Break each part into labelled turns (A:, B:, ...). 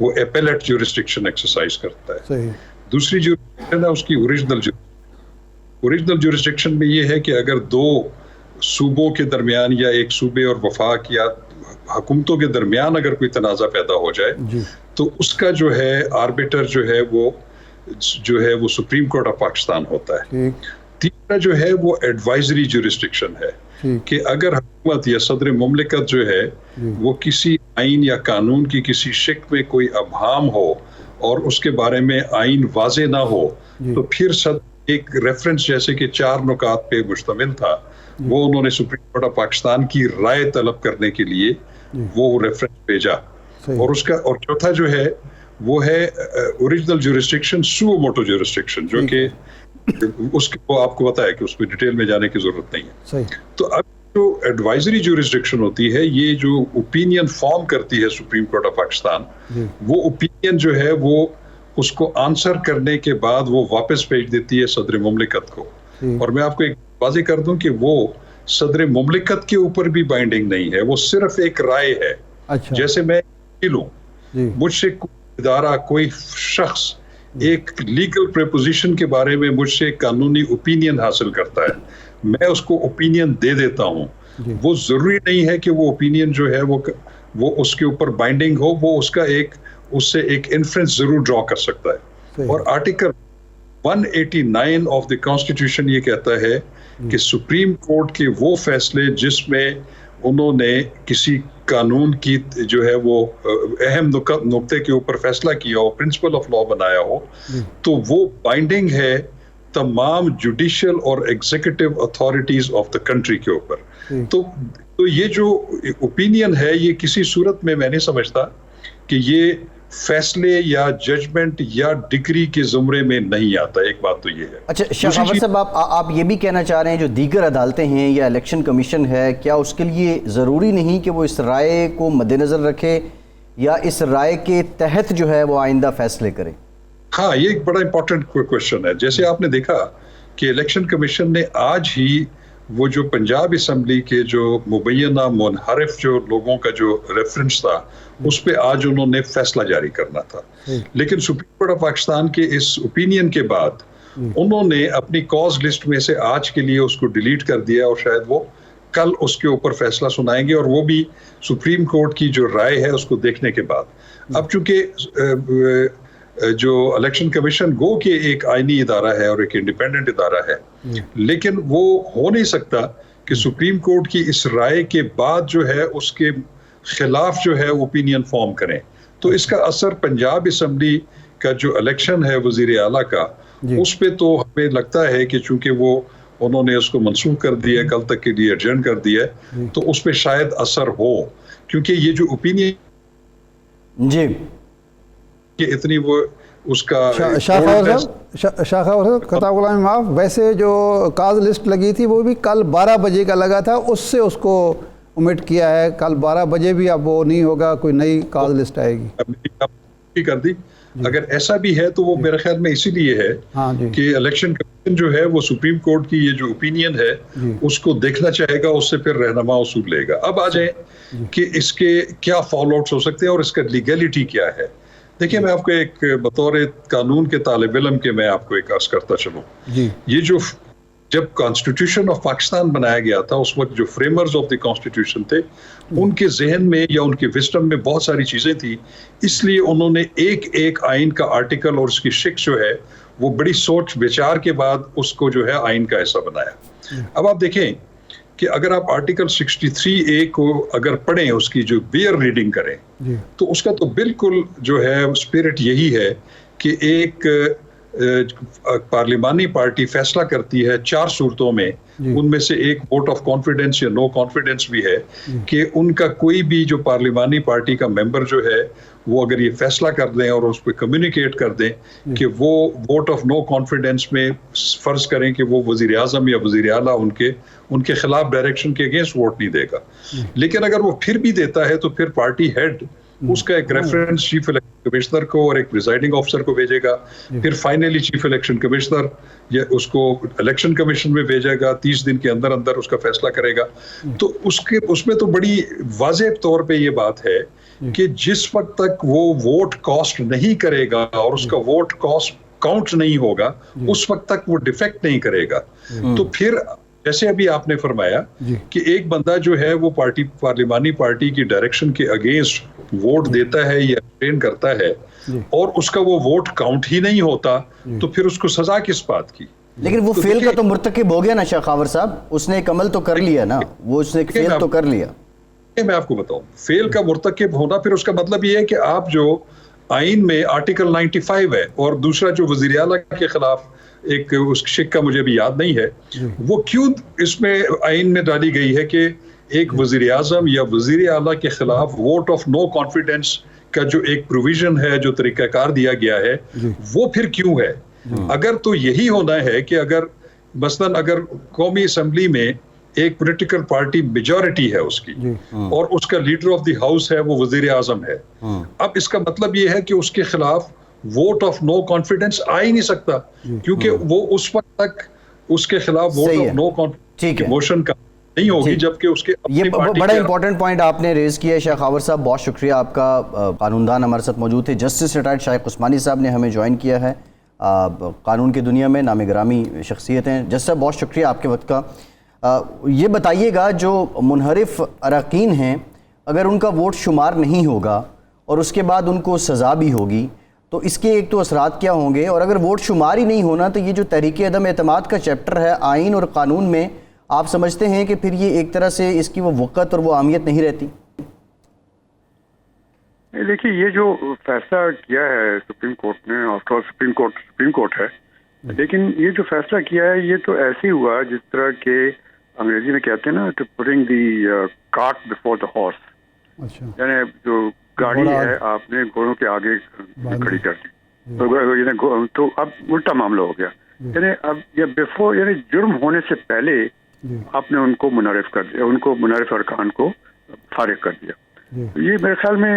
A: وہ appellate jurisdiction exercise کرتا ہے.
B: صحیح.
A: دوسری جورسڈکشن ہے اس کی اوریجنل جورسڈکشن میں یہ ہے کہ اگر دو صوبوں کے درمیان یا ایک صوبے اور وفاق یا حکومتوں کے درمیان اگر کوئی تنازع پیدا ہو جائے تو اس کا جو ہے آربیٹر جو ہے وہ سپریم کورٹ آف پاکستان ہوتا ہے. تیسرا جو ہے وہ ایڈوائزری جورسڈکشن ہے کہ اگر حکومت یا صدر مملکت جو ہے وہ کسی آئین یا قانون کی کسی شک میں کوئی ابہام ہو اور اس کے بارے میں آئین واضح نہ ہو تو پھر ایک ریفرنس جیسے کہ 4 نکات پہ مشتمل تھا وہ انہوں نے سپریم کورٹ آف پاکستان کی رائے طلب کرنے کے لیے وہ ریفرنس بھیجا. اور اس کا اور چوتھا جو ہے وہ ہے اوریجنل جورسڈکشن سو موٹو جورسڈکشن جو کہ اس کو آپ کو بتایا کہ اس میں ڈیٹیل میں جانے کی ضرورت نہیں ہے. تو اب جو ایڈوائزری جورسڈکشن ہوتی ہے یہ جو اوپینین فارم کرتی ہے سپریم کورٹ آف پاکستان وہ اوپینین جو ہے وہ اس کو آنسر کرنے کے بعد وہ واپس بھیج دیتی ہے صدر مملکت کو. اور میں آپ کو ایک واضح کر دوں کہ وہ صدر مملکت کے اوپر بھی بائنڈنگ نہیں ہے, وہ صرف ایک رائے ہے. جیسے میں مجھ سے کوئی ادارہ کوئی شخص ایک لیگل پریپوزیشن کے بارے میں مجھ سے قانونی اوپینین حاصل کرتا ہے, میں اس کو اوپینین دے دیتا ہوں. وہ ضروری نہیں ہے کہ وہ اوپینین جو ہے وہ اس کے اوپر بائنڈنگ ہو, وہ اس کا اس سے ایک انفرنس ضرور ڈرا کر سکتا ہے. اور آرٹیکل 189 آف دی کانسٹیٹیوشن یہ کہتا ہے کہ سپریم کورٹ کے وہ فیصلے جس میں انہوں نے کسی قانون کی جو ہے وہ اہم نقطے کے اوپر فیصلہ کیا ہو, پرنسپل آف لا بنایا ہو, تو وہ بائنڈنگ ہے تمام جوڈیشل اور executive authorities of the country کے اوپر. تو یہ جو اوپینین ہے یہ کسی صورت میں نہیں سمجھتا کہ یہ فیصلے یا ججمنٹ یا ڈگری کے زمرے میں نہیں آتا. ایک بات تو یہ ہے.
C: اچھا شاہ خاور صاحب, آپ یہ بھی کہنا چاہ رہے ہیں جو دیگر عدالتیں ہیں یا الیکشن کمیشن ہے, کیا اس کے لیے ضروری نہیں کہ وہ اس رائے کو مد نظر رکھے یا اس رائے کے تحت جو ہے وہ آئندہ فیصلے کرے؟
A: ہاں, یہ ایک بڑا امپورٹنٹ کویشچن ہے. جیسے آپ نے دیکھا کہ الیکشن کمیشن نے آج ہی وہ جو پنجاب اسمبلی کے جو مبینہ منحرف جو لوگوں کا جو ریفرنس تھا اس پہ آج انہوں نے فیصلہ جاری کرنا تھا, لیکن سپریم کورٹ آف پاکستان کے اس اوپینین کے بعد انہوں نے اپنی کاز لسٹ میں سے آج کے لیے اس کو ڈیلیٹ کر دیا اور شاید وہ کل اس کے اوپر فیصلہ سنائیں گے, اور وہ بھی سپریم کورٹ کی جو رائے ہے اس کو دیکھنے کے بعد. اب چونکہ جو الیکشن کمیشن گو کہ ایک آئینی ادارہ ہے اور ایک انڈیپینڈنٹ ادارہ ہے, لیکن وہ ہو نہیں سکتا کہ سپریم کورٹ کی اس رائے کے بعد جو ہے اس کے خلاف جو ہے اوپینین فارم کریں. تو اس کا اثر پنجاب اسمبلی کا جو الیکشن ہے وزیر اعلیٰ کا اس پہ تو ہمیں لگتا ہے کہ چونکہ وہ انہوں نے اس کو منسوخ کر دیا, کل تک کے لیے ایڈجرن کر دیا, تو اس پہ شاید اثر ہو, کیونکہ یہ جو اوپینین کہ اتنی وہ اس کا
B: شاہ خاور صاحب خطا غلام معاف, ویسے جو کاز لسٹ لگی تھی وہ بھی کل 12 بجے کا لگا تھا, اس سے اس کو امٹ کیا ہے, کل 12 بجے بھی اب وہ نہیں ہوگا, کوئی نئی کاز لسٹ آئے گی.
A: کر دی. اگر ایسا بھی ہے تو وہ میرے خیال میں اسی لیے ہے کہ الیکشن کمیشن جو ہے وہ سپریم کورٹ کی یہ جو اوپینین ہے اس کو دیکھنا چاہے گا, اس سے پھر رہنما اصول لے گا. اب آ جائیں کہ اس کے کیا فال آؤٹس ہو سکتے ہیں اور اس کا لیگیلٹی کیا ہے. دیکھیں, میں آپ کو ایک بطور قانون کے طالب علم کے میں آپ کو ایک عرض کرتا چلوں. یہ جو جب کانسٹیٹیوشن آف پاکستان بنایا گیا تھا اس وقت جو فریمرز آف دی کانسٹیٹیوشن تھے ان کے ذہن میں یا ان کے وزڈم میں بہت ساری چیزیں تھیں, اس لیے انہوں نے ایک آئین کا آرٹیکل اور اس کی شک جو ہے وہ بڑی سوچ بچار کے بعد اس کو جو ہے آئین کا حصہ بنایا. اب آپ دیکھیں کہ اگر آپ آرٹیکل 63A کو اگر پڑھیں, اس کی جو بیئر ریڈنگ کریں, تو اس کا تو بالکل جو ہے اسپرٹ یہی ہے کہ ایک پارلیمانی پارٹی فیصلہ کرتی ہے 4 صورتوں میں, ان میں سے ایک ووٹ آف کانفیڈنس یا نو کانفیڈنس بھی ہے کہ ان کا کوئی بھی جو پارلیمانی پارٹی کا ممبر جو ہے وہ اگر یہ فیصلہ کر دیں اور اس پہ کمیونیکیٹ کر دیں کہ وہ ووٹ آف نو کانفیڈنس میں فرض کریں کہ وہ وزیر اعظم یا وزیر اعلیٰ ان کے خلاف ڈائریکشن کے اگینسٹ ووٹ نہیں دے گا, لیکن اگر وہ پھر بھی دیتا ہے تو پھر پارٹی ہیڈ اس کا ایک ریفرنس چیف الیکشن کمشنر کو اور ایک پریزائڈنگ آفیسر کو بھیجے گا, پھر فائنلی چیف الیکشن کمشنر یا اس کو الیکشن کمیشن میں بھیجے گا, 30 دن کے اندر اس کا فیصلہ کرے گا. تو اس میں تو بڑی واضح طور پہ یہ بات ہے کہ جس وقت تک وہ ووٹ کاسٹ نہیں کرے گا اور اس کا ووٹ کاسٹ کاؤنٹ نہیں ہوگا اس وقت تک وہ ڈیفیکٹ نہیں کرے گا. تو پھر جیسے ابھی آپ نے فرمایا کہ ایک بندہ جو ہے وہ پارلیمانی پارٹی کی ڈائریکشن کے اگینسٹ ووٹ دیتا ہے یا ٹرین کرتا ہے اور اس کا وہ ووٹ کاؤنٹ ہی نہیں ہوتا تو پھر اس کو سزا کس بات کی؟
C: لیکن وہ فیل کا تو مرتکب ہو گیا نا شاہ خاور صاحب, اس نے ایک عمل تو کر لیا نا, وہ اس نے ایک فیل تو کر لیا.
A: میں آپ کو بتاؤں فیل کا مرتکب ہونا پھر اس کا مطلب یہ ہے کہ آپ جو آئین میں آرٹیکل 95 ہے اور دوسرا جو وزیر اعلیٰ کے خلاف ایک اس شکا مجھے بھی یاد نہیں ہے وہ کیوں اس میں آئین میں ڈالی گئی ہے کہ ایک وزیر اعظم یا وزیر اعلیٰ کے خلاف ووٹ آف نو کانفیڈنس کا جو ایک پروویژن ہے جو طریقہ کار دیا گیا ہے وہ پھر کیوں ہے؟ اگر تو یہی ہونا ہے کہ اگر مثلاً اگر قومی اسمبلی میں ایک پولیٹیکل پارٹی میجورٹی ہے اس کی اور اس کا لیڈر آف دی ہاؤس ہے وہ وزیر اعظم ہے, اب اس کا مطلب یہ ہے کہ اس کے خلاف ووٹ آف نو کانفیڈنس آ ہی نہیں سکتا کیونکہ وہ اس وقت تک اس کے خلاف vote of no confidence motion کا نہیں ہوگی جبکہ اس کے
C: یہ بڑا امپورٹنٹ پوائنٹ آپ نے ریز کیا ہے شاہ خاور صاحب, بہت شکریہ آپ کا. قانون دان ہمارے ساتھ موجود تھے, جسٹس ریٹائرڈ شائق عثمانی صاحب نے ہمیں جوائن کیا ہے. قانون کی دنیا میں نام گرامی شخصیت ہیں. جسٹس صاحب بہت شکریہ آپ کے وقت کا. یہ بتائیے گا جو منحرف اراکین ہیں اگر ان کا ووٹ شمار نہیں ہوگا اور اس کے بعد ان کو سزا بھی ہوگی تو اس کے ایک تو اثرات کیا ہوں گے, اور اگر ووٹ شمار ہی نہیں ہونا تو یہ جو تحریک عدم اعتماد کا چیپٹر ہے آئین اور قانون میں, آپ سمجھتے ہیں کہ پھر یہ ایک طرح سے اس کی وہ وقت اور وہ اہمیت نہیں رہتی؟
D: دیکھیے یہ جو فیصلہ کیا ہے سپریم کورٹ نے, آفٹر آل سپریم کورٹ ہے, لیکن یہ جو فیصلہ کیا ہے یہ تو ایسے ہی ہوا جس طرح کہ انگریزی میں کہتے ہیں نا to putting the cart before the horse, یعنی جو گاڑی ہے آپ نے گھوڑوں کے آگے کھڑی کر دی تو اب الٹا معاملہ ہو گیا. یعنی اب یہ بفور یعنی جرم ہونے سے پہلے آپ نے ان کو منحرف کر دیا, ان کو منحرف ارکان کو فارغ کر دیا. یہ میرے خیال میں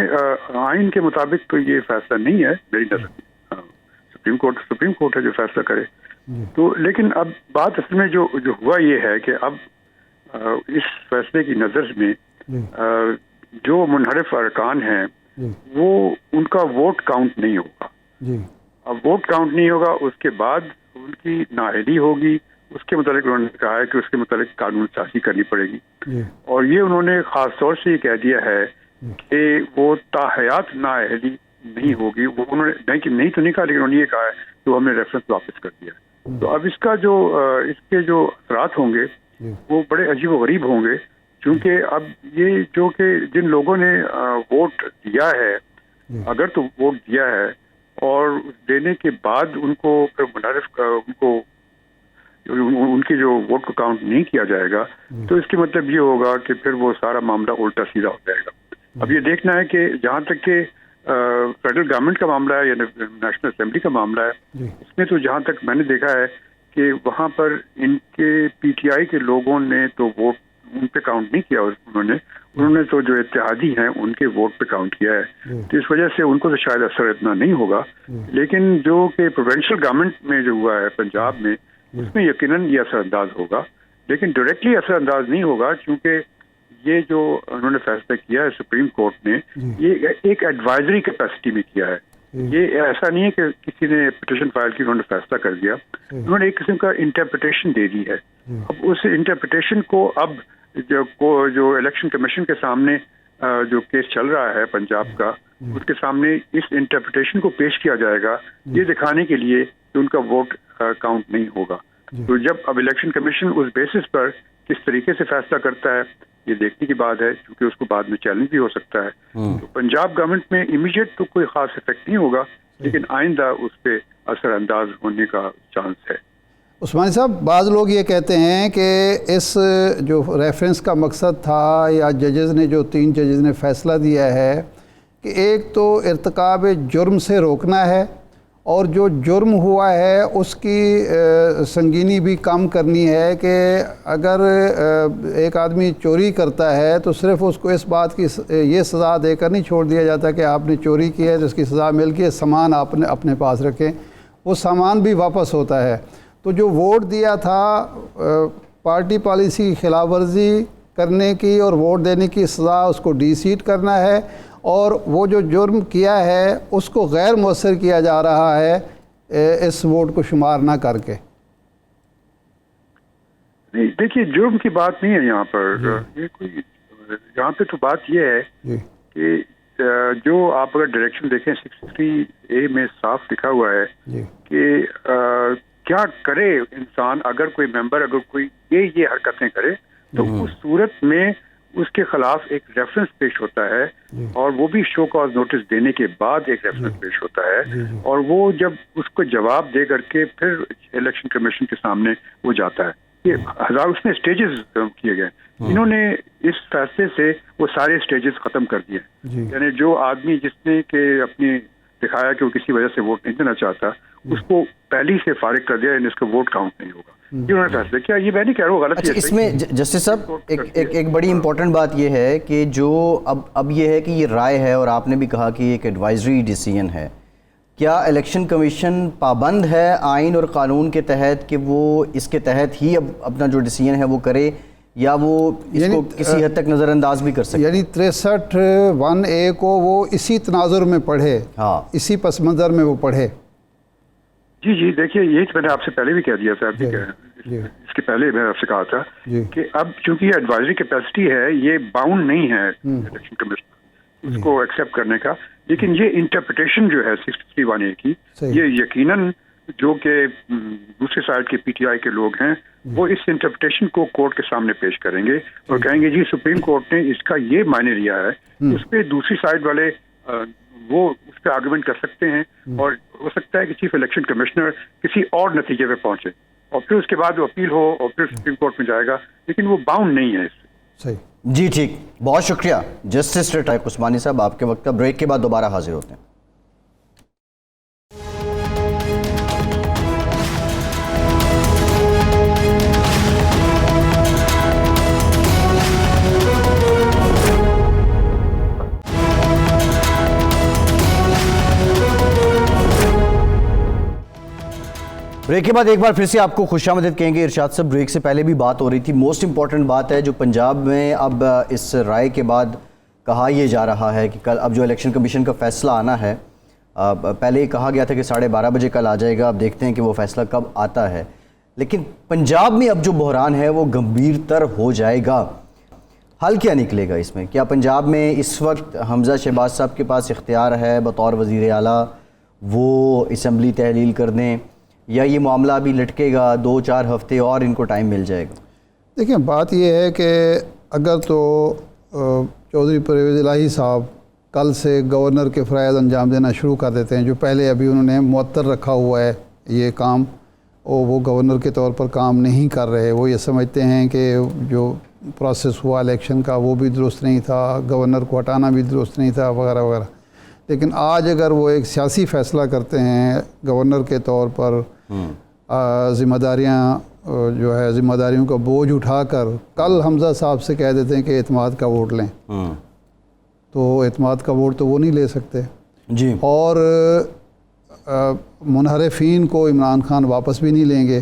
D: آئین کے مطابق تو یہ فیصلہ نہیں ہے میری نظر, سپریم کورٹ ہے جو فیصلہ کرے. تو لیکن اب بات اصل میں جو ہوا یہ ہے کہ اب اس فیصلے کی نظر میں جو منحرف ارکان ہیں وہ ان کا ووٹ کاؤنٹ نہیں ہوگا. اب ووٹ کاؤنٹ نہیں ہوگا اس کے بعد ان کی نااہلی ہوگی, اس کے متعلق انہوں نے کہا ہے کہ اس کے متعلق قانون سازی کرنی پڑے گی. اور یہ انہوں نے خاص طور سے یہ کہہ دیا ہے کہ وہ تاحیات نااہلی نہیں ہوگی. وہ انہوں نے نہیں تو نہیں کہا, لیکن انہوں نے یہ کہا ہے تو ہم نے ریفرنس واپس کر دیا. تو اب اس کے جو اثرات ہوں گے وہ بڑے عجیب و غریب ہوں گے, چونکہ اب یہ جو کہ جن لوگوں نے ووٹ دیا ہے, اگر تو ووٹ دیا ہے اور دینے کے بعد ان کو پھر منحرف ان کی جو ووٹ کو کاؤنٹ نہیں کیا جائے گا تو اس کے مطلب یہ ہوگا کہ پھر وہ سارا معاملہ الٹا سیدھا ہو جائے گا. اب یہ دیکھنا ہے کہ جہاں تک کہ فیڈرل گورنمنٹ کا معاملہ ہے یا نیشنل اسمبلی کا معاملہ ہے, اس میں تو جہاں تک میں نے دیکھا ہے کہ وہاں پر ان کے پی ٹی آئی کے لوگوں نے تو ووٹ ان پہ کاؤنٹ نہیں کیا, انہوں نے تو جو اتحادی ہیں ان کے ووٹ پہ کاؤنٹ کیا ہے. تو اس وجہ سے ان کو تو شاید اثر اتنا نہیں ہوگا, لیکن جو کہ پروونشل گورنمنٹ میں جو ہوا ہے پنجاب میں اس میں یقیناً یہ اثر انداز ہوگا, لیکن ڈائریکٹلی اثر انداز نہیں ہوگا کیونکہ یہ جو انہوں نے فیصلہ کیا ہے سپریم کورٹ نے یہ ایک ایڈوائزری کیپیسٹی میں کیا ہے. یہ ایسا نہیں ہے کہ کسی نے پٹیشن فائل کی انہوں نے فیصلہ کر دیا, انہوں نے ایک قسم کا انٹرپریٹیشن دے دی ہے. اب اس انٹرپریٹیشن کو اب جو الیکشن کمیشن کے سامنے جو کیس چل رہا ہے پنجاب کا, اس کے سامنے اس انٹرپریٹیشن کو پیش کیا جائے گا یہ دکھانے کے لیے کہ ان کا ووٹ کاؤنٹ نہیں ہوگا. تو جب اب الیکشن کمیشن اس بیسس پر کس طریقے سے فیصلہ کرتا ہے یہ دیکھنے کی بات ہے, کیونکہ اس کو بعد میں چیلنج بھی ہو سکتا ہے. تو پنجاب گورنمنٹ میں امیڈیٹ تو کوئی خاص افیکٹ نہیں ہوگا, لیکن آئندہ اس پہ اثر انداز ہونے کا چانس ہے.
B: عثمانی صاحب, بعض لوگ یہ کہتے ہیں کہ اس جو ریفرنس کا مقصد تھا یا ججز نے جو 3 ججز نے فیصلہ دیا ہے کہ ایک تو ارتکاب جرم سے روکنا ہے اور جو جرم ہوا ہے اس کی سنگینی بھی کم کرنی ہے, کہ اگر ایک آدمی چوری کرتا ہے تو صرف اس کو اس بات کی یہ سزا دے کر نہیں چھوڑ دیا جاتا کہ آپ نے چوری کی ہے تو اس کی سزا مل کے سامان آپ نے اپنے پاس رکھیں, وہ سامان بھی واپس ہوتا ہے. تو جو ووٹ دیا تھا پارٹی پالیسی کی خلاف ورزی کرنے کی اور ووٹ دینے کی سزا اس کو ڈی سیٹ کرنا ہے، اور وہ جو جرم کیا ہے اس کو غیر مؤثر کیا جا رہا ہے اس ووٹ کو شمار نہ کر کے۔
D: نہیں دیکھیے، جرم کی بات نہیں ہے یہاں پر، یہ کوئی یہاں پہ تو بات یہ ہے کہ جو آپ اگر ڈائریکشن دیکھیں 63A میں صاف لکھا ہوا ہے کہ کیا کرے انسان اگر کوئی ممبر اگر کوئی یہ حرکتیں کرے تو اس صورت میں اس کے خلاف ایک ریفرنس پیش ہوتا ہے، اور وہ بھی شو کاز نوٹس دینے کے بعد ایک ریفرنس پیش ہوتا ہے، اور وہ جب اس کو جواب دے کر کے پھر الیکشن کمیشن کے سامنے وہ جاتا ہے۔ یہ اس میں اسٹیجز کیے گئے، انہوں نے اس فیصلے سے وہ سارے اسٹیجز ختم کر دیے، یعنی جو آدمی جس نے کہ اپنی دکھایا کہ وہ کسی وجہ سے ووٹ نہیں دینا چاہتا اس کو پہلی سے فارغ کر دیا، یعنی اس کا ووٹ کاؤنٹ نہیں ہوگا۔ انہوں نے فیصلہ کیا، یہ میں نہیں کہہ رہا ہوں غلط ہے۔
C: اس میں جسٹس صاحب ایک بڑی امپورٹنٹ بات یہ ہے کہ جو اب یہ ہے کہ یہ رائے ہے، اور آپ نے بھی کہا کہ ایک ایڈوائزری ڈیسیژن ہے، کیا الیکشن کمیشن پابند ہے آئین اور قانون کے تحت کہ وہ اس کے تحت ہی اب اپنا جو ڈیسیژن ہے وہ کرے، یا وہ اس کو کسی حد تک نظر انداز بھی کر سکتے؟
B: یعنی 63(1)(a) کو وہ اسی تناظر میں پڑھے، اسی پس منظر میں وہ پڑھے۔
D: جی دیکھیے، یہی تو میں نے آپ سے پہلے بھی کہہ دیا تھا، اس کے پہلے میں نے آپ سے کہا تھا کہ اب چونکہ یہ ایڈوائزری کیپیسٹی ہے، یہ باؤنڈ نہیں ہے الیکشن کمیشن اس کو ایکسیپٹ کرنے کا، لیکن یہ انٹرپریٹیشن جو ہے 63(1)(a) کی، یہ یقیناً جو کہ دوسری سائڈ کے پی ٹی آئی کے لوگ ہیں وہ اس انٹرپریٹیشن کو کورٹ کے سامنے پیش کریں گے اور کہیں گے جی سپریم کورٹ نے اس کا یہ معنی لیا ہے، اس پہ دوسری سائڈ والے وہ اس پہ آرگومنٹ کر سکتے ہیں، اور ہو سکتا ہے کہ چیف الیکشن کمشنر کسی اور نتیجے پہ پہنچے، اور پھر اس کے بعد وہ اپیل ہو اور پھر سپریم کورٹ میں جائے گا، لیکن وہ باؤنڈ نہیں ہے اس سے۔
B: صحیح
C: جی ٹھیک، بہت شکریہ جسٹس ریٹائر عثمانی صاحب، آپ کے وقت کا بریک کے بعد دوبارہ حاضر ہوتے ہیں۔ بریک کے بعد ایک بار پھر سے آپ کو خوش آمدید کہیں گے۔ ارشاد صاحب، بریک سے پہلے بھی بات ہو رہی تھی، موسٹ امپورٹنٹ بات ہے جو پنجاب میں اب اس رائے کے بعد کہا یہ جا رہا ہے کہ کل اب جو الیکشن کمیشن کا فیصلہ آنا ہے، پہلے یہ کہا گیا تھا کہ 12:30 بجے کل آ جائے گا، اب دیکھتے ہیں کہ وہ فیصلہ کب آتا ہے، لیکن پنجاب میں اب جو بحران ہے وہ گمبھیر تر ہو جائے گا۔ حل کیا نکلے گا اس میں؟ کیا پنجاب میں اس وقت حمزہ شہباز صاحب کے پاس اختیار ہے بطور وزیر اعلیٰ وہ اسمبلی تحلیل کر دیں، یا یہ معاملہ ابھی لٹکے گا، 2-4 ہفتے اور ان کو ٹائم مل جائے گا؟
B: دیکھیں، بات یہ ہے کہ اگر تو چودھری پرویز الہی صاحب کل سے گورنر کے فرائض انجام دینا شروع کر دیتے ہیں، جو پہلے ابھی انہوں نے معطل رکھا ہوا ہے یہ کام، وہ گورنر کے طور پر کام نہیں کر رہے، وہ یہ سمجھتے ہیں کہ جو پروسیس ہوا الیکشن کا وہ بھی درست نہیں تھا، گورنر کو ہٹانا بھی درست نہیں تھا، وغیرہ وغیرہ۔ لیکن آج اگر وہ ایک سیاسی فیصلہ کرتے ہیں گورنر کے طور پر، ذمہ داریوں کا بوجھ اٹھا کر کل حمزہ صاحب سے کہہ دیتے ہیں کہ اعتماد کا ووٹ لیں، تو اعتماد کا ووٹ تو وہ نہیں لے سکتے
C: جی،
B: اور منحرفین کو عمران خان واپس بھی نہیں لیں گے،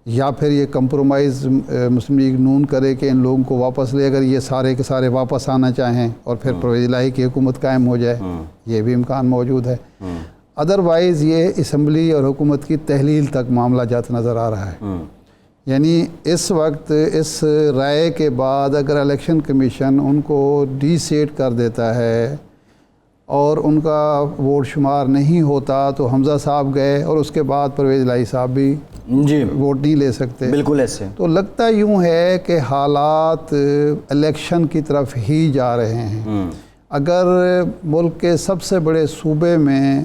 B: یا پھر یہ کمپرومائز مسلم لیگ نون کرے کہ ان لوگوں کو واپس لے، اگر یہ سارے کے سارے واپس آنا چاہیں اور پھر پرویز الہی کی حکومت قائم ہو جائے، یہ بھی امکان موجود ہے۔ ادروائز یہ اسمبلی اور حکومت کی تحلیل تک معاملہ جاتا نظر آ رہا ہے۔ یعنی اس وقت اس رائے کے بعد اگر الیکشن کمیشن ان کو ڈی سیٹ کر دیتا ہے اور ان کا ووٹ شمار نہیں ہوتا تو حمزہ صاحب گئے، اور اس کے بعد پرویز الہی صاحب بھی
C: جی
B: ووٹ نہیں لے سکتے،
C: بالکل ایسے،
B: تو لگتا یوں ہے کہ حالات الیکشن کی طرف ہی جا رہے ہیں۔ اگر ملک کے سب سے بڑے صوبے میں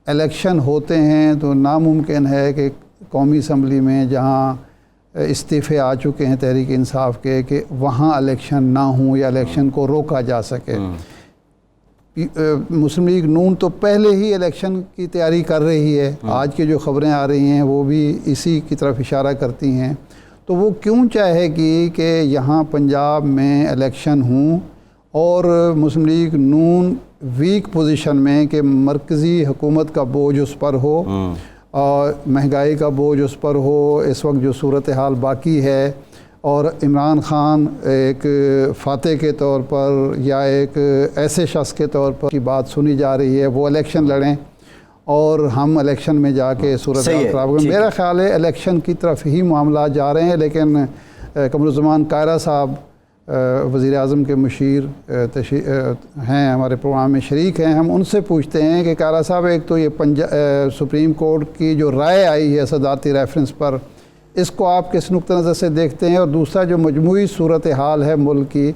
B: الیکشن ہوتے ہیں تو ناممکن ہے کہ قومی اسمبلی میں جہاں استعفے آ چکے ہیں تحریک انصاف کے، کہ وہاں الیکشن نہ ہوں یا الیکشن کو روکا جا سکے۔ مسلم لیگ نون تو پہلے ہی الیکشن کی تیاری کر رہی ہے، آج کی جو خبریں آ رہی ہیں وہ بھی اسی کی طرف اشارہ کرتی ہیں، تو وہ کیوں چاہے گی کہ یہاں پنجاب میں الیکشن ہوں اور مسلم لیگ نون ویک پوزیشن میں کہ مرکزی حکومت کا بوجھ اس پر ہو اور مہنگائی کا بوجھ اس پر ہو، اس وقت جو صورتحال باقی ہے اور عمران خان ایک فاتح کے طور پر یا ایک ایسے شخص کے طور پر کی بات سنی جا رہی ہے، وہ الیکشن لڑیں اور ہم الیکشن میں جا کے صورتحال خراب کریں. میرا خیال ہے الیکشن کی طرف ہی معاملات جا رہے ہیں. لیکن قمر الزمان کائرہ صاحب وزیر اعظم کے مشیر ہیں، ہمارے پروگرام میں شریک ہیں. ہم ان سے پوچھتے ہیں کہ کائرہ صاحب، ایک تو یہ سپریم کورٹ کی جو رائے آئی ہے صدارتی ریفرنس پر، اس کو آپ کس نقطہ نظر سے دیکھتے ہیں؟ اور دوسرا جو مجموعی صورتحال ہے ملک کی،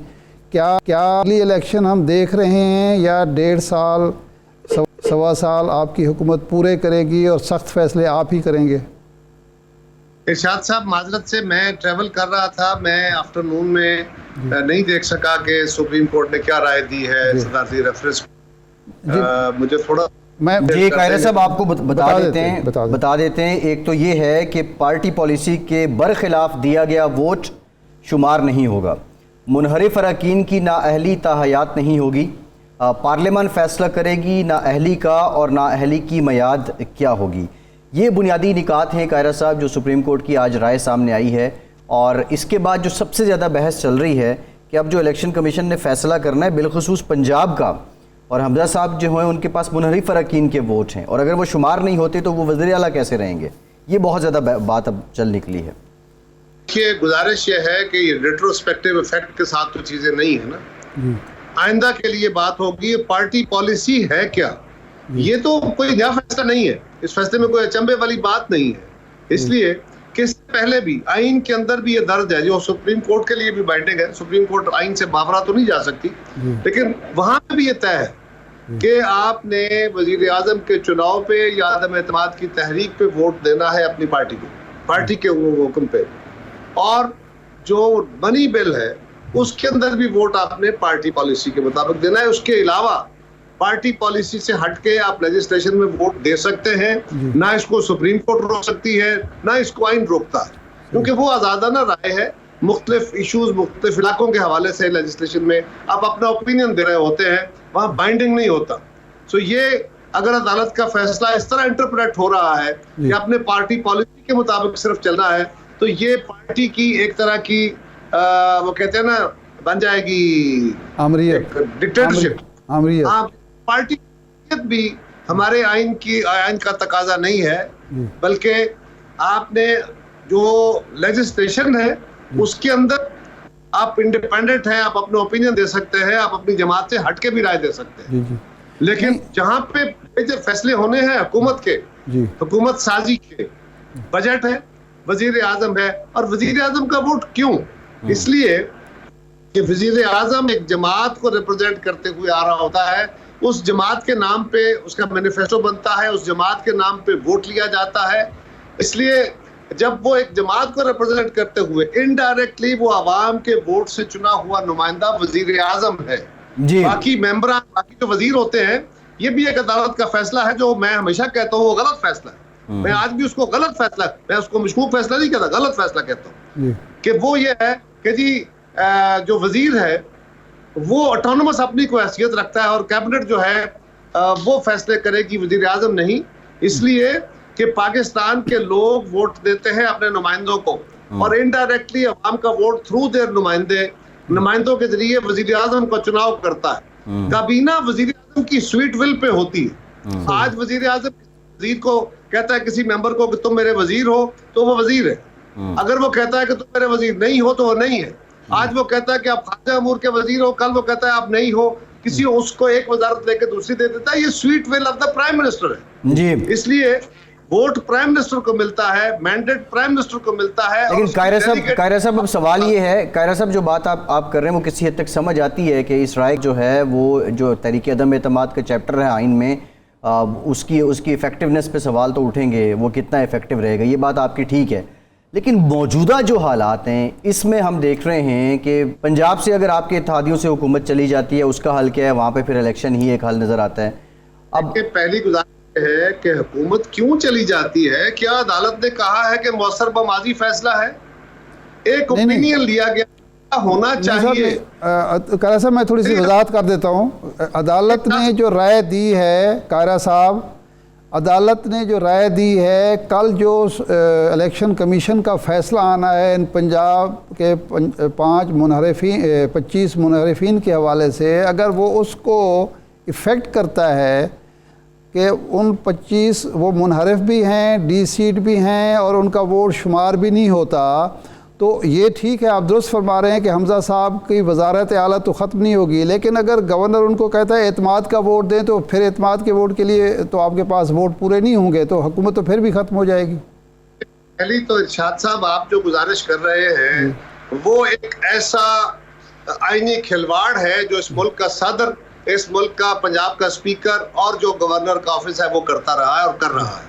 B: کیا اگلی الیکشن ہم دیکھ رہے ہیں یا 1.5 سال سوا سال آپ کی حکومت پورے کرے گی اور سخت فیصلے آپ ہی کریں گے؟
E: ارشاد صاحب معذرت سے میں ٹریول کر رہا تھا، میں آفٹرنون میں نہیں دیکھ سکا کہ سپریم کورٹ نے کیا رائے دی ہے صدارتی ریفرنس. مجھے تھوڑا
C: جی قائرہ صاحب آپ کو بتا دیتے ہیں. ایک تو یہ ہے کہ پارٹی پالیسی کے برخلاف دیا گیا ووٹ شمار نہیں ہوگا، منحرف اراکین کی نااہلی تاحیات نہیں ہوگی، پارلیمان فیصلہ کرے گی نااہلی کا اور نااہلی کی میعاد کیا ہوگی. یہ بنیادی نکات ہیں قائرہ صاحب جو سپریم کورٹ کی آج رائے سامنے آئی ہے. اور اس کے بعد جو سب سے زیادہ بحث چل رہی ہے کہ اب جو الیکشن کمیشن نے فیصلہ کرنا ہے بالخصوص پنجاب کا، اور حمزہ صاحب جو ہیں ان کے پاس منحرف اراکین کے ووٹ ہیں، اور اگر وہ شمار نہیں ہوتے تو وہ وزیر اعلیٰ کیسے رہیں گے؟ یہ بہت زیادہ بات اب چل نکلی ہے.
E: دیکھیے گزارش یہ ہے کہ یہ ریٹروسپیکٹیو افیکٹ کے ساتھ تو چیزیں نہیں ہیں نا. آئندہ کے لیے بات ہوگی پارٹی پالیسی ہے کیا. یہ تو کوئی نیا فیصلہ نہیں ہے، اس فیصلے میں کوئی اچنبے والی بات نہیں ہے. اس لیے کہ اس سے پہلے بھی آئین کے اندر بھی یہ درج ہے جو سپریم کورٹ کے لیے بھی بائنڈنگ ہے. سپریم کورٹ آئین سے ماورا تو نہیں جا سکتی، لیکن وہاں پہ بھی یہ طے ہے کہ آپ نے وزیر اعظم کے چناؤ پہ یا عدم اعتماد کی تحریک پہ ووٹ دینا ہے اپنی پارٹی کو، پارٹی کے حکم پہ. اور جو منی بل ہے اس کے اندر بھی ووٹ آپ نے پارٹی پالیسی کے مطابق دینا ہے. اس کے علاوہ پارٹی پالیسی سے ہٹ کے آپ لیجسلیشن میں ووٹ دے سکتے ہیں. نہ اس کو سپریم کورٹ روک سکتی ہے نہ اس کو آئین روکتا ہے، کیونکہ وہ آزادانہ رائے ہے. مختلف ایشوز مختلف علاقوں کے حوالے سے لیجسلیشن میں آپ اپنا اوپینین دے رہے ہوتے ہیں، وہاں بائنڈنگ نہیں ہوتا. سو یہ اگر عدالت کا فیصلہ اس طرح انٹرپریٹ ہو رہا ہے کہ اپنے پارٹی پالیسی کے مطابق صرف چلنا ہے، تو یہ پارٹی کی ایک طرح کی وہ کہتے ہیں نا بن جائے گی ڈکٹیٹرشپ. پارٹی بھی ہمارے آئین کا تقاضا نہیں ہے، بلکہ آپ نے جو لیجسلیشن ہے اس کے اندر آپ انڈیپینڈنٹ ہیں، آپ اپنا اوپینین دے سکتے ہیں، آپ اپنی جماعت سے ہٹ کے بھی رائے دے سکتے ہیں. لیکن جہاں پہ فیصلے ہونے ہیں حکومت کے، حکومت سازی کے، بجٹ ہے، وزیر اعظم ہے. اور وزیر اعظم کا ووٹ کیوں؟ اس لیے کہ وزیر اعظم ایک جماعت کو ریپرزینٹ کرتے ہوئے آ رہا ہوتا ہے. اس جماعت کے نام پہ اس کا مینیفیسٹو بنتا ہے، اس جماعت کے نام پہ ووٹ لیا جاتا ہے. اس لیے جب وہ ایک جماعت کو ریپرزینٹ کرتے ہوئے انڈائریکٹلی وہ عوام کے ووٹ سے چنا ہوا نمائندہ وزیر اعظم ہے. باقی ممبران، باقی جو وزیر ہوتے ہیں، یہ بھی ایک عدالت کا فیصلہ ہے جو میں ہمیشہ کہتا ہوں وہ غلط فیصلہ ہے. میں آج بھی اس کو غلط فیصلہ، میں اس کو مشکوک فیصلہ نہیں کہتا، غلط فیصلہ کہتا ہوں. کہ وہ یہ ہے کہ جی جو وزیر ہے وہ اٹانومس اپنی کو حیثیت رکھتا ہے، اور کیبنٹ جو ہے وہ فیصلے کرے گی، وزیر اعظم نہیں. اس لیے کہ پاکستان کے لوگ ووٹ دیتے ہیں اپنے نمائندوں کو، اور انڈائریکٹلی عوام کا ووٹ تھرو دیر نمائندوں کے ذریعے وزیر اعظم کا چناؤ کرتا ہے. کابینہ وزیر اعظم کی سویٹ ول پہ ہوتی ہے. آج وزیر اعظم وزیر کو کہتا ہے کسی ممبر کو کہ تم میرے وزیر ہو تو وہ وزیر ہے. اگر وہ کہتا ہے کہ تم میرے وزیر نہیں ہو تو وہ نہیں ہے. آج وہ کہتا ہے کہ آپ خارجہ امور کے وزیر ہو، کل وہ کہتا ہے آپ نہیں ہو، کسی اس کو ایک وزارت لے کے دوسری دے دیتا ہے. یہ sweet will of the prime minister ہے جی. اس لیے ووٹ پرائم منسٹر کو ملتا ہے، مینڈیٹ پرائم منسٹر کو ملتا ہے.
C: لیکن قائرہ صاحب اب سوال یہ ہے، قائرہ صاحب جو بات آپ کر رہے ہیں وہ کسی حد تک سمجھ آتی ہے کہ اس رائے جو ہے وہ جو تحریک عدم اعتماد کا چیپٹر ہے آئین میں، اس کی ایفیکٹونیس پہ سوال تو اٹھیں گے، وہ کتنا ایفیکٹو رہے گا. یہ بات آپ کی ٹھیک ہے، لیکن موجودہ جو حالات ہیں اس میں ہم دیکھ رہے ہیں کہ پنجاب سے اگر آپ کے اتحادیوں سے حکومت چلی جاتی ہے، اس کا حل کیا ہے؟ وہاں پہ پھر الیکشن ہی ایک حل نظر آتا ہے.
E: اب پہلی گزارش ہے کہ حکومت کیوں چلی جاتی ہے؟ کیا عدالت نے کہا ہے کہ مؤثر بماضی فیصلہ ہے؟ ایک اوپینین لیا گیا ہونا چاہیے.
B: قائرہ صاحب میں تھوڑی سی وضاحت کر دیتا ہوں. عدالت نے جو رائے دی ہے قائرہ صاحب، عدالت نے جو رائے دی ہے، کل جو الیکشن کمیشن کا فیصلہ آنا ہے ان پنجاب کے 25 منحرفین کے حوالے سے، اگر وہ اس کو افیکٹ کرتا ہے کہ ان 25 وہ منحرف بھی ہیں، ڈی سیٹ بھی ہیں اور ان کا ووٹ شمار بھی نہیں ہوتا، تو یہ ٹھیک ہے، آپ درست فرما رہے ہیں کہ حمزہ صاحب کی وزارت اعلیٰ تو ختم نہیں ہوگی، لیکن اگر گورنر ان کو کہتا ہے اعتماد کا ووٹ دیں تو پھر اعتماد کے ووٹ کے لیے تو آپ کے پاس ووٹ پورے نہیں ہوں گے، تو حکومت تو پھر بھی ختم ہو جائے گی۔
E: پہلی تو ارشاد صاحب آپ جو گزارش کر رہے ہیں وہ ایک ایسا آئینی کھلواڑ ہے جو اس ملک کا صدر، اس ملک کا پنجاب کا اسپیکر اور جو گورنر کا آفس ہے وہ کرتا رہا ہے اور کر رہا ہے۔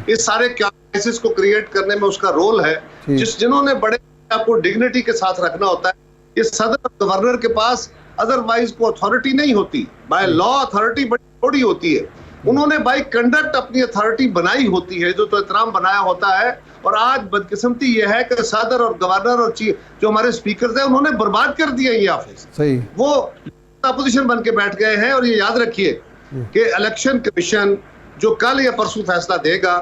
E: اس سارے کرائسس کو کریٹ کرنے میں اس کا رول ہے، جنہوں نے بڑے آپ کو ڈگنیٹی کے ساتھ رکھنا ہوتا ہے۔ یہ صدر اور گورنر کے پاس ادروائز کو اتھارٹی نہیں ہوتی، بائی لا اتھارٹی بڑی تھوڑی ہوتی ہے، انہوں نے بائی کنڈکٹ اپنی اتھارٹی بنائی ہوتی ہے، جو تو احترام بنایا ہوتا ہے۔ اور آج بدقسمتی یہ ہے کہ صدر اور گورنر اور جو ہمارے اسپیکرز ہیں انہوں نے برباد کر دیا یہ آفس، وہ اپوزیشن بن کے بیٹھ گئے ہیں۔ اور یہ یاد رکھیے کہ الیکشن کمیشن جو کل یا پرسوں فیصلہ دے گا،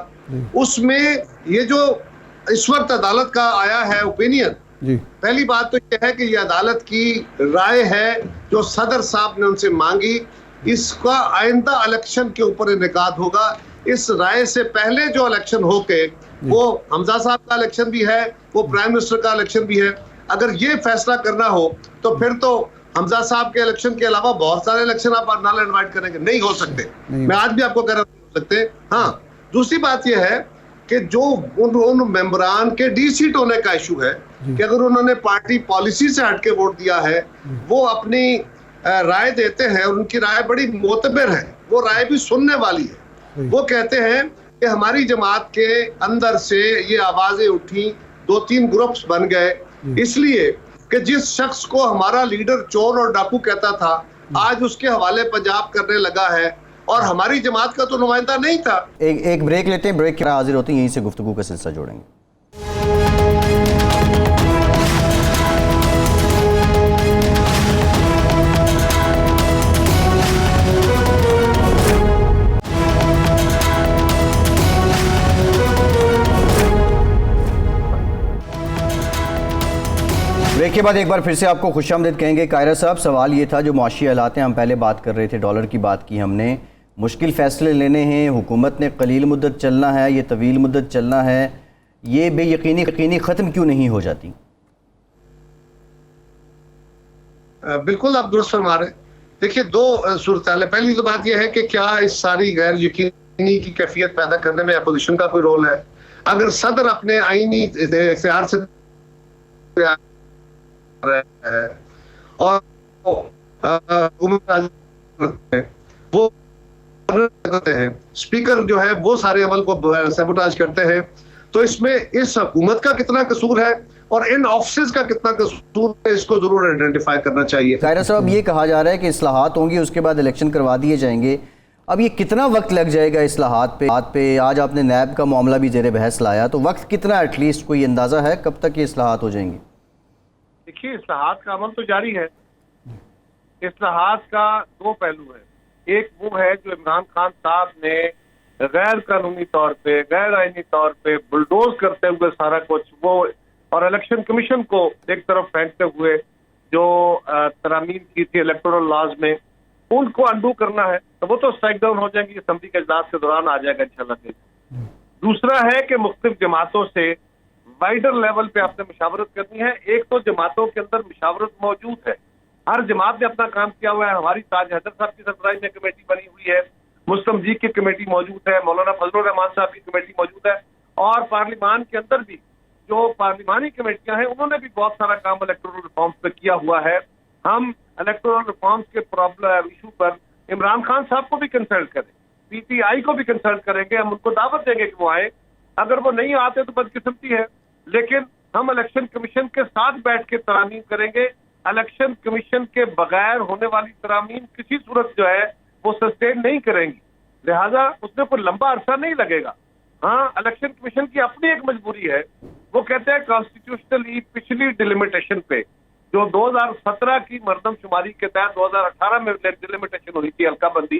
E: اس میں یہ جو اس وقت عدالت کا آیا ہے اوپینین، پہلی بات تو یہ ہے کہ یہ عدالت کی رائے ہے جو صدر صاحب نے ان سے مانگی، اس کا آئندہ الیکشن کے اوپر انعقاد ہوگا۔ اس رائے سے پہلے جو الیکشن ہو کے وہ حمزہ صاحب کا الیکشن بھی ہے، وہ پرائم منسٹر کا الیکشن بھی ہے، اگر یہ فیصلہ کرنا ہو تو پھر تو حمزہ صاحب کے الیکشن کے علاوہ بہت سارے الیکشن آپ نال انوائٹ کریں گے، نہیں ہو سکتے۔ میں آج بھی آپ کو کہہ رہا ہوں نہیں ہو سکتے۔ ہاں، دوسری بات یہ ہے کہ جو ان ممبران کے ڈی سیٹ ہونے کا ایشو ہے کہ اگر انہوں نے پارٹی پالیسی سے ہٹ کے ووٹ دیا ہے، وہ اپنی رائے دیتے ہیں اور ان کی رائے بڑی معتبر ہے، وہ رائے بھی سننے والی ہے۔ وہ کہتے ہیں کہ ہماری جماعت کے اندر سے یہ آوازیں اٹھی، 2-3 گروپس بن گئے، اس لیے کہ جس شخص کو ہمارا لیڈر چور اور ڈاکو کہتا تھا آج اس کے حوالے پنجاب کرنے لگا ہے اور ہماری جماعت کا تو نمائندہ نہیں تھا۔
C: ایک بریک لیتے ہیں، بریک کے بعد حاضر ہوتے ہیں، یہیں سے گفتگو کا سلسلہ جوڑیں گے۔ بریک کے بعد ایک بار پھر سے آپ کو خوش آمدید کہیں گے۔ قاہرہ صاحب، سوال یہ تھا جو معاشی حالات ہیں، ہم پہلے بات کر رہے تھے، ڈالر کی بات کی ہم نے، مشکل فیصلے لینے ہیں، حکومت نے قلیل مدت چلنا ہے، یہ طویل مدت چلنا ہے، یہ بے یقینی ختم کیوں نہیں ہو جاتی؟
E: بالکل آپ درست فرما رہے ہیں۔ دیکھیے، دو صورتحال ہے۔ پہلی تو بات یہ ہے کہ کیا اس ساری غیر یقینی کی کیفیت پیدا کرنے میں اپوزیشن کا کوئی رول ہے؟ اگر صدر اپنے آئینی اختیار سے اور وہ کرتے ہیں، اسپیکر جو ہے وہ سارے عمل کو سیبوٹاج کرتے ہیں، تو اس میں اس حکومت کا کتنا قصور ہے اور ان آفسز کا کتنا قصور ہے، اس کو ضرور آئیڈینٹیفائی کرنا چاہیے۔
C: قاہرہ صاحب، یہ کہا جا رہا ہے کہ اصلاحات ہوں گی، اس کے بعد الیکشن کروا دیے جائیں گے، اب یہ کتنا وقت لگ جائے گا اصلاحات پہ؟ آج آپ نے نیب کا معاملہ بھی زیر بحث لایا، تو وقت کتنا ایٹ لیسٹ کوئی اندازہ ہے کب تک یہ اصلاحات ہو جائیں گے؟
F: دیکھیے، اصلاحات کا عمل تو جاری ہے۔ اصلاحات کا دو پہلو ہے، ایک وہ ہے جو عمران خان صاحب نے غیر قانونی طور پہ، غیر آئینی طور پہ بلڈوز کرتے ہوئے سارا کچھ وہ، اور الیکشن کمیشن کو ایک طرف پھینکتے ہوئے جو ترامیم کی تھی الیکٹورل لاز میں، ان کو انڈو کرنا ہے، تو وہ تو اسٹرائک ڈاؤن ہو جائیں گی، اسمبلی کے اجلاس کے دوران آ جائے گا انشاءاللہ۔ دوسرا ہے کہ مختلف جماعتوں سے وائڈر لیول پہ آپ نے مشاورت کرنی ہے۔ ایک تو جماعتوں کے اندر مشاورت موجود ہے، ہر جماعت نے اپنا کام کیا ہوا ہے، ہماری تاج حیدر صاحب کی سربراہی میں کمیٹی بنی ہوئی ہے، مسلم لیگ کی کمیٹی موجود ہے، مولانا فضل الرحمان صاحب کی کمیٹی موجود ہے، اور پارلیمان کے اندر بھی جو پارلیمانی کمیٹیاں ہیں انہوں نے بھی بہت سارا کام الیکٹورل ریفارمز پہ کیا ہوا ہے۔ ہم الیکٹورل ریفارمز کے ایشو پر عمران خان صاحب کو بھی کنسلٹ کریں، پی ٹی آئی کو بھی کنسلٹ کریں گے، ہم ان کو دعوت دیں گے کہ وہ آئیں، اگر وہ نہیں آتے تو بدقسمتی ہے، لیکن ہم الیکشن کمیشن کے ساتھ بیٹھ کے ترامیم کریں گے۔ الیکشن کمیشن کے بغیر ہونے والی ترامیم کسی صورت جو ہے وہ سسٹین نہیں کریں گی، لہذا اس میں کوئی لمبا عرصہ نہیں لگے گا۔ ہاں، الیکشن کمیشن کی اپنی ایک مجبوری ہے، وہ کہتے ہیں کانسٹیٹیوشنلی پچھلی ڈیلیمیٹیشن پہ جو 2017 کی مردم شماری کے تحت 2018 میں ڈیلیمیٹیشن ہوئی تھی، حلقہ بندی،